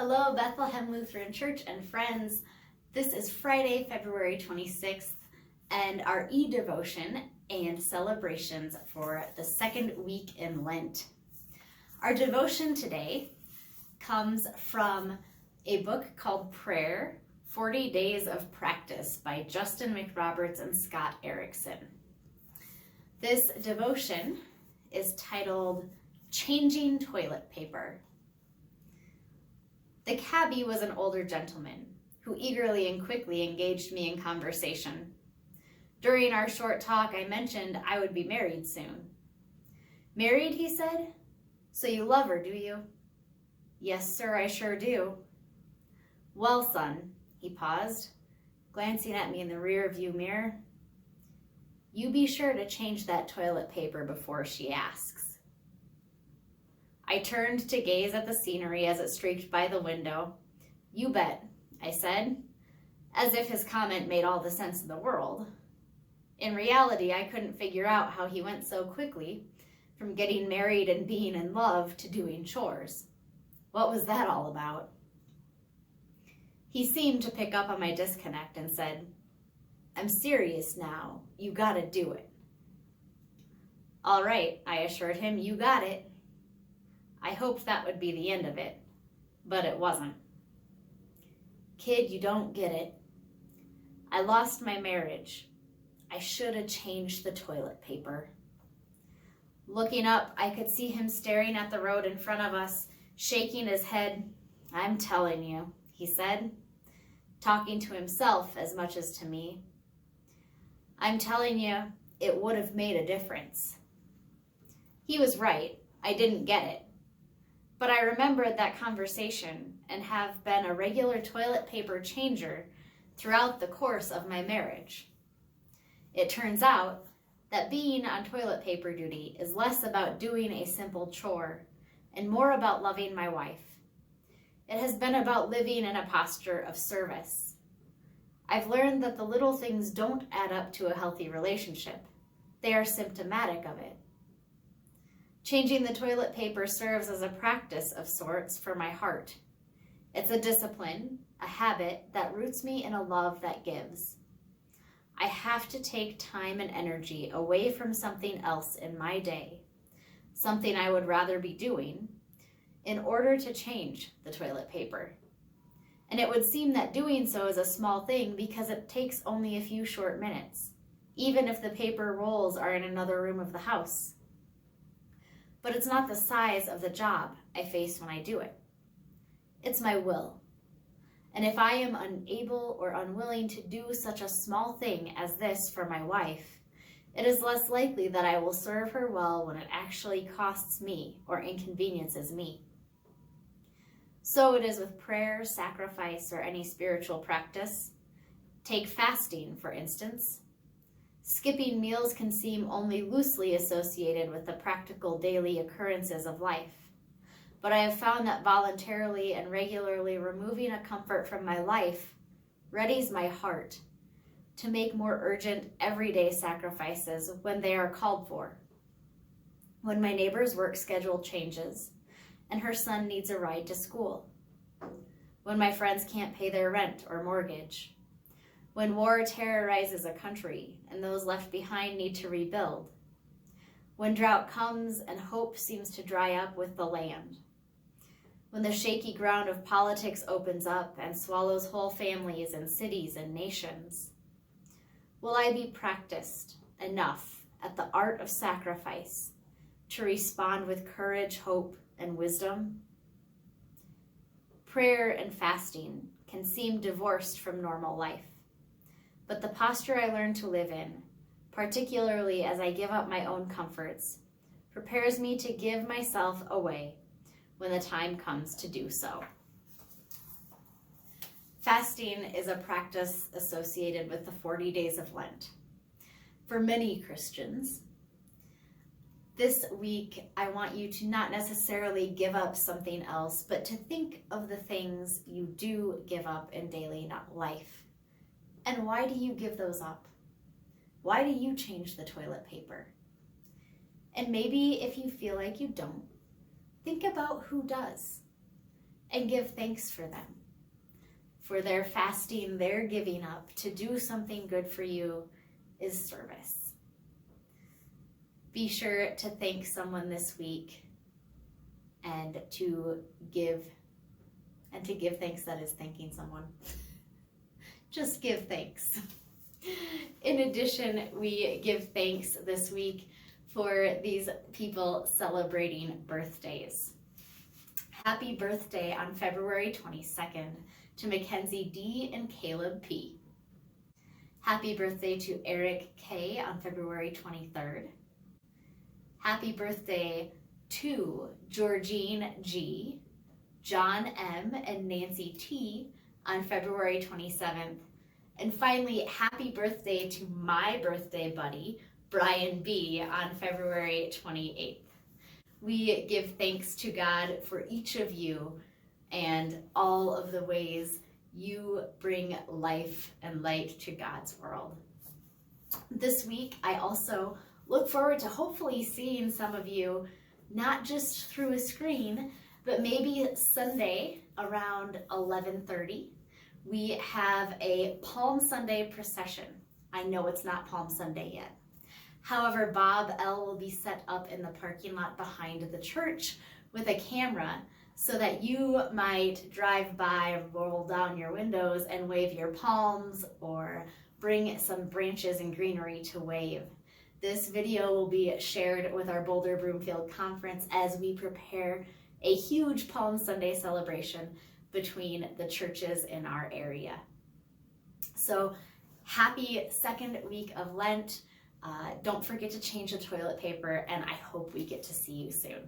Hello, Bethlehem Lutheran Church and friends. This is Friday, February 26th, and our eDevotion and celebrations for the second week in Lent. Our devotion today comes from a book called Prayer, 40 Days of Practice by Justin McRoberts and Scott Erickson. This devotion is titled Changing Toilet Paper. The cabbie was an older gentleman who eagerly and quickly engaged me in conversation. During our short talk, I mentioned I would be married soon. Married, he said? So you love her, do you? Yes, sir, I sure do. Well, son, he paused, glancing at me in the rearview mirror. You be sure to change that toilet paper before she asks. I turned to gaze at the scenery as it streaked by the window. You bet, I said, as if his comment made all the sense in the world. In reality, I couldn't figure out how he went so quickly from getting married and being in love to doing chores. What was that all about? He seemed to pick up on my disconnect and said, I'm serious now. You gotta do it. All right, I assured him, you got it. I hoped that would be the end of it, but it wasn't. Kid, you don't get it. I lost my marriage. I should have changed the toilet paper. Looking up, I could see him staring at the road in front of us, shaking his head. I'm telling you, he said, talking to himself as much as to me. I'm telling you, it would have made a difference. He was right. I didn't get it. But I remembered that conversation and have been a regular toilet paper changer throughout the course of my marriage. It turns out that being on toilet paper duty is less about doing a simple chore and more about loving my wife. It has been about living in a posture of service. I've learned that the little things don't add up to a healthy relationship. They are symptomatic of it. Changing the toilet paper serves as a practice of sorts for my heart. It's a discipline, a habit that roots me in a love that gives. I have to take time and energy away from something else in my day, something I would rather be doing, in order to change the toilet paper. And it would seem that doing so is a small thing because it takes only a few short minutes, even if the paper rolls are in another room of the house. But it's not the size of the job I face when I do it. It's my will. And if I am unable or unwilling to do such a small thing as this for my wife, it is less likely that I will serve her well when it actually costs me or inconveniences me. So it is with prayer, sacrifice, or any spiritual practice. Take fasting, for instance. Skipping meals can seem only loosely associated with the practical daily occurrences of life. But I have found that voluntarily and regularly removing a comfort from my life readies my heart to make more urgent everyday sacrifices when they are called for. When my neighbor's work schedule changes and her son needs a ride to school. When my friends can't pay their rent or mortgage. When war terrorizes a country and those left behind need to rebuild. When drought comes and hope seems to dry up with the land. When the shaky ground of politics opens up and swallows whole families and cities and nations. Will I be practiced enough at the art of sacrifice to respond with courage, hope, and wisdom? Prayer and fasting can seem divorced from normal life. But the posture I learn to live in, particularly as I give up my own comforts, prepares me to give myself away when the time comes to do so. Fasting is a practice associated with the 40 days of Lent. For many Christians, this week I want you to not necessarily give up something else, but to think of the things you do give up in daily life. And why do you give those up? Why do you change the toilet paper? And maybe if you feel like you don't, think about who does. and give thanks for them, for their fasting, their giving up to do something good for you is service. Be sure to thank someone this week and to give thanks. That is thanking someone. Just give thanks. In addition, we give thanks this week for these people celebrating birthdays. Happy birthday on February 22nd to Mackenzie D. and Caleb P. Happy birthday to Eric K. on February 23rd. Happy birthday to Georgine G., John M., and Nancy T. on February 27th. And finally, happy birthday to my birthday buddy, Brian B., on February 28th. We give thanks to God for each of you and all of the ways you bring life and light to God's world. This week, I also look forward to hopefully seeing some of you, not just through a screen, but maybe Sunday around 11:30. We have a Palm Sunday procession. I know it's not Palm Sunday yet. However, Bob L. will be set up in the parking lot behind the church with a camera so that you might drive by, roll down your windows and wave your palms or bring some branches and greenery to wave. This video will be shared with our Boulder Broomfield Conference as we prepare a huge Palm Sunday celebration between the churches in our area. So happy second week of Lent. Don't forget to change the toilet paper, and I hope we get to see you soon.